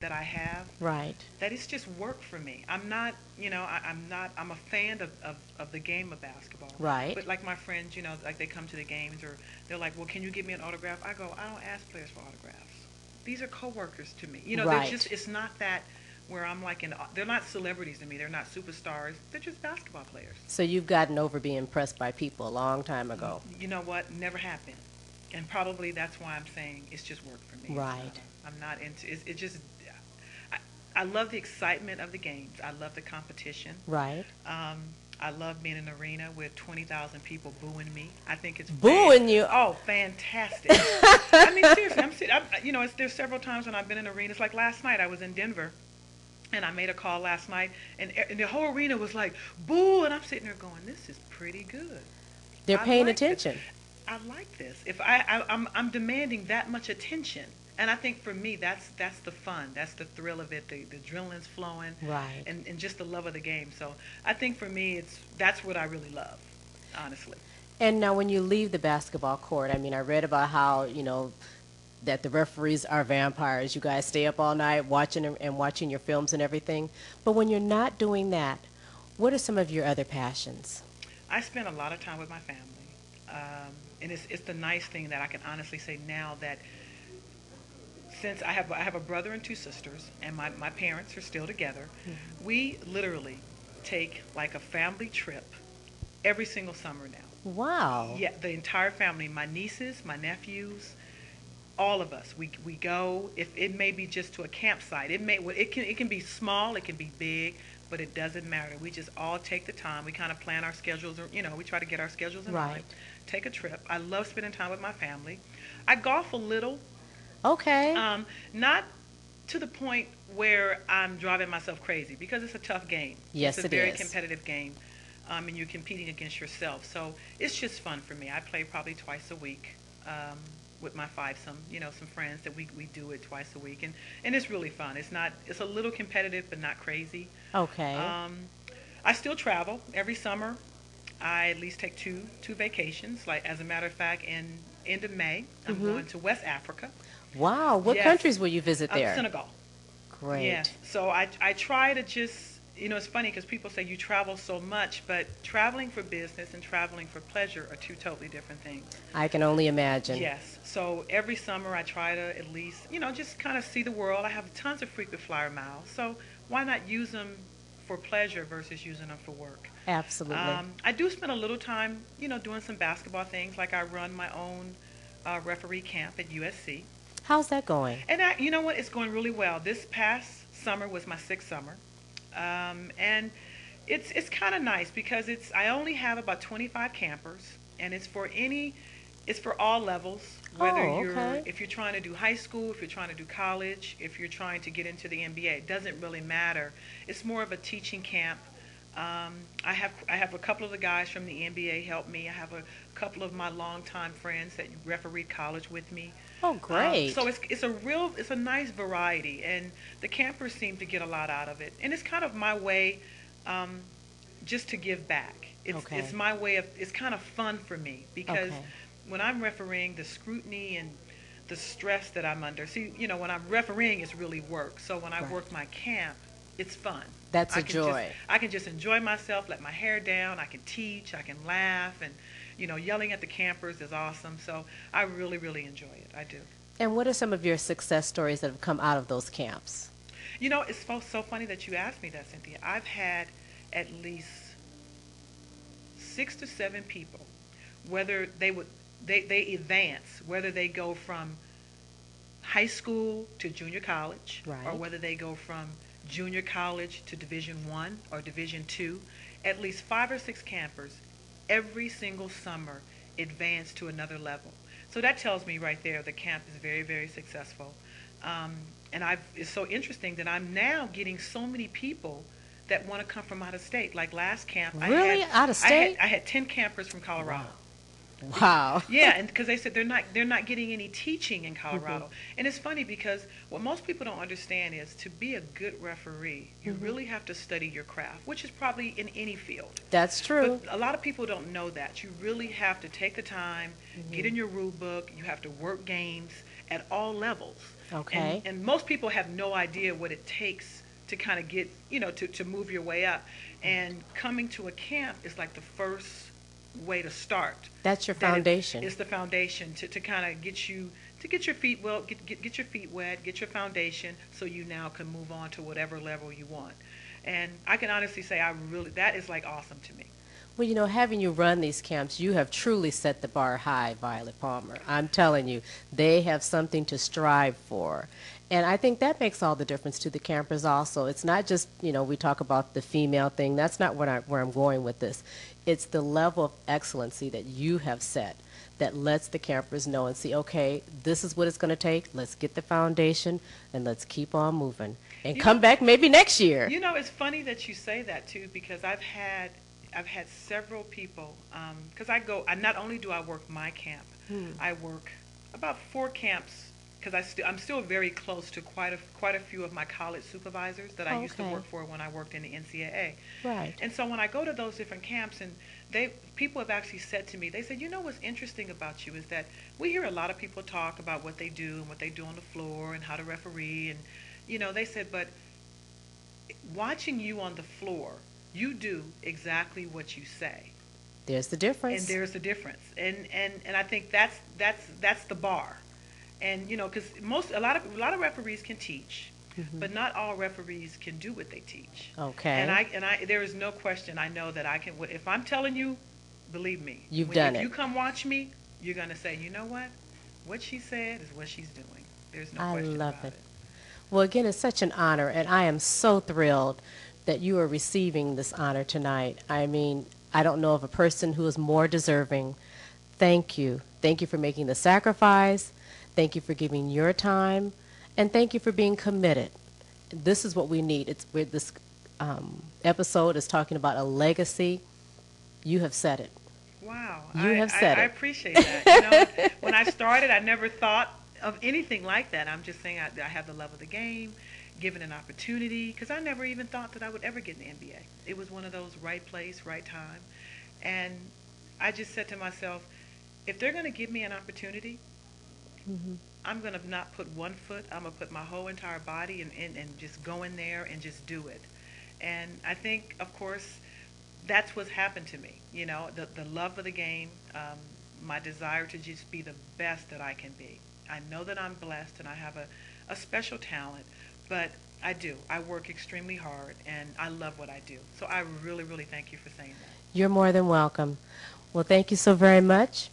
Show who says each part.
Speaker 1: that I have,
Speaker 2: Right.
Speaker 1: that it's just work for me. I'm not, I'm not, I'm a fan of the game of basketball.
Speaker 2: Right.
Speaker 1: But like my friends, like they come to the games or they're like, well, can you give me an autograph? I go, I don't ask players for autographs. These are coworkers to me. They're just,
Speaker 2: Right.
Speaker 1: it's not that where I'm like, they're not celebrities to me. They're not superstars. They're just basketball players.
Speaker 2: So you've gotten over being impressed by people a long time ago.
Speaker 1: You know what? Never happened. And probably that's why I'm saying it's just work for me.
Speaker 2: Right.
Speaker 1: I'm not into it. Just I, I love the excitement of the games. I love the competition.
Speaker 2: Right.
Speaker 1: Um, I love being in an arena with 20,000 people booing me. I think it's
Speaker 2: Booing you.
Speaker 1: fantastic. I mean, seriously, there's several times when I've been in arenas. Like last night, I was in Denver, and I made a call last night, and the whole arena was like, boo, and I'm sitting there going, this is pretty good.
Speaker 2: They're
Speaker 1: I
Speaker 2: paying
Speaker 1: like this.
Speaker 2: attention.
Speaker 1: I like this. If I'm demanding that much attention, and I think for me that's the fun, that's the thrill of it. The adrenaline's flowing,
Speaker 2: Right.
Speaker 1: and just the love of the game. So I think for me that's what I really love, honestly.
Speaker 2: And now, when you leave the basketball court, I mean, I read about how, that the referees are vampires. You guys stay up all night watching and watching your films and everything. But when you're not doing that, what are some of your other passions?
Speaker 1: I spend a lot of time with my family, and it's the nice thing that I can honestly say now that since I have a brother and two sisters, and my parents are still together, we literally take like a family trip every single summer now.
Speaker 2: Wow.
Speaker 1: Yeah, the entire family, my nieces, my nephews, all of us. We go. If it may be just to a campsite, it can be small, it can be big, but it doesn't matter. We just all take the time. We kind of plan our schedules, or we try to get our schedules in line.
Speaker 2: Right.
Speaker 1: Take a trip. I love spending time with my family. I golf a little,
Speaker 2: Okay.
Speaker 1: not to the point where I'm driving myself crazy because it's a tough game.
Speaker 2: Yes,
Speaker 1: It's a
Speaker 2: it
Speaker 1: very
Speaker 2: is.
Speaker 1: competitive game, and you're competing against yourself. So it's just fun for me. I play probably twice a week with my fivesome, some friends that we do it twice a week, and it's really fun. It's a little competitive, but not crazy.
Speaker 2: Okay.
Speaker 1: I still travel every summer. I at least take two vacations. Like as a matter of fact, in end of May, I'm
Speaker 2: Mm-hmm.
Speaker 1: going to West Africa.
Speaker 2: Wow. What
Speaker 1: Yes,
Speaker 2: countries will you visit there?
Speaker 1: Senegal. Yes.
Speaker 2: Great.
Speaker 1: So I try to just, it's funny because people say you travel so much, but traveling for business and traveling for pleasure are two totally different things.
Speaker 2: I can only imagine.
Speaker 1: Yes. So every summer I try to at least, just kind of see the world. I have tons of frequent flyer miles. So why not use them for pleasure versus using them for work?
Speaker 2: Absolutely.
Speaker 1: I do spend a little time, doing some basketball things. Like I run my own referee camp at USC.
Speaker 2: How's that going?
Speaker 1: And you know what? It's going really well. This past summer was my sixth summer, and it's kind of nice because I only have about 25 campers, and it's for all levels. Whether
Speaker 2: Oh, okay.
Speaker 1: if you're trying to do high school, if you're trying to do college, if you're trying to get into the NBA, it doesn't really matter. It's more of a teaching camp. I have a couple of the guys from the NBA help me. I have a couple of my longtime friends that refereed college with me.
Speaker 2: Oh, great.
Speaker 1: So it's a nice variety, and the campers seem to get a lot out of it. And it's kind of my way, just to give back. It's
Speaker 2: Okay.
Speaker 1: my way of. It's kind of fun for me because
Speaker 2: Okay.
Speaker 1: when I'm refereeing, the scrutiny and the stress that I'm under. See, when I'm refereeing, it's really work. So when I
Speaker 2: Right.
Speaker 1: work my camp, it's fun.
Speaker 2: That's
Speaker 1: I
Speaker 2: a
Speaker 1: can
Speaker 2: joy.
Speaker 1: I can just enjoy myself, let my hair down. I can teach. I can laugh, and yelling at the campers is awesome. So I really, really enjoy it. I do.
Speaker 2: And what are some of your success stories that have come out of those camps?
Speaker 1: It's so funny that you asked me that, Cynthia. I've had at least 6 to 7 people, whether they advance, whether they go from high school to junior college, or
Speaker 2: Right.
Speaker 1: whether they go from junior college to Division 1 or Division 2. At least 5 or 6 campers every single summer advance to another level. So that tells me right there the camp is very, very successful. And it's so interesting that I'm now getting so many people that want to come from out of state. Like last camp,
Speaker 2: Really? Out of state?
Speaker 1: I had 10 campers from Colorado.
Speaker 2: Wow.
Speaker 1: Yeah, and because they said they're not getting any teaching in Colorado. And it's funny because what most people don't understand is to be a good referee, you really have to study your craft, which is probably in any field.
Speaker 2: That's true.
Speaker 1: But a lot of people don't know that. You really have to take the time, get in your rule book, you have to work games, at all levels.
Speaker 2: Okay.
Speaker 1: And most people have no idea what it takes to kind of get, to move your way up. And coming to a camp is like the first way to start.
Speaker 2: That's your
Speaker 1: That
Speaker 2: foundation.
Speaker 1: it's the foundation to kind of get you to get your feet well, get your feet wet, get your foundation, so you now can move on to whatever level you want. And I can honestly say that is like awesome to me.
Speaker 2: Well, having you run these camps, you have truly set the bar high, Violet Palmer. I'm telling you, they have something to strive for. And I think that makes all the difference to the campers also. It's not just, we talk about the female thing. That's not where I'm going with this. It's the level of excellency that you have set that lets the campers know and see, okay, this is what it's going to take. Let's get the foundation and let's keep on moving. And come back maybe next year.
Speaker 1: It's funny that you say that too, because I've had several people, because I not only do I work my camp, I work about 4 camps, because I'm still very close to quite a few of my college supervisors that I used to work for when I worked in the NCAA.
Speaker 2: Right.
Speaker 1: And so when I go to those different camps, and people have actually said to me, they said, what's interesting about you is that we hear a lot of people talk about what they do and what they do on the floor and how to referee, and they said, but watching you on the floor, you do exactly what you say.
Speaker 2: There's the difference.
Speaker 1: And there's the difference. And I think that's the bar. And because a lot of referees can teach, but not all referees can do what they teach.
Speaker 2: Okay.
Speaker 1: And I there is no question, I know that I can. If I'm telling you, believe me.
Speaker 2: You've done it.
Speaker 1: If you come watch me, you're gonna say, you know what she said is what she's doing. There's no question
Speaker 2: love
Speaker 1: about it.
Speaker 2: Well, again, it's such an honor, and I am so thrilled that you are receiving this honor tonight. I mean, I don't know of a person who is more deserving. Thank you. Thank you for making the sacrifice. Thank you for giving your time. And thank you for being committed. This is what we need. This episode is talking about a legacy. You have said it.
Speaker 1: Wow.
Speaker 2: You have said it.
Speaker 1: I appreciate that. When I started, I never thought of anything like that. I'm just saying I have the love of the game, given an opportunity, because I never even thought that I would ever get in the NBA. It was one of those right place, right time. And I just said to myself, if they're going to give me an opportunity, I'm going to not put one foot. I'm going to put my whole entire body and just go in there and just do it. And I think, of course, that's what's happened to me. The love of the game, my desire to just be the best that I can be. I know that I'm blessed and I have a special talent, but I do. I work extremely hard and I love what I do. So I really, really thank you for saying that.
Speaker 2: You're more than welcome. Well, thank you so very much.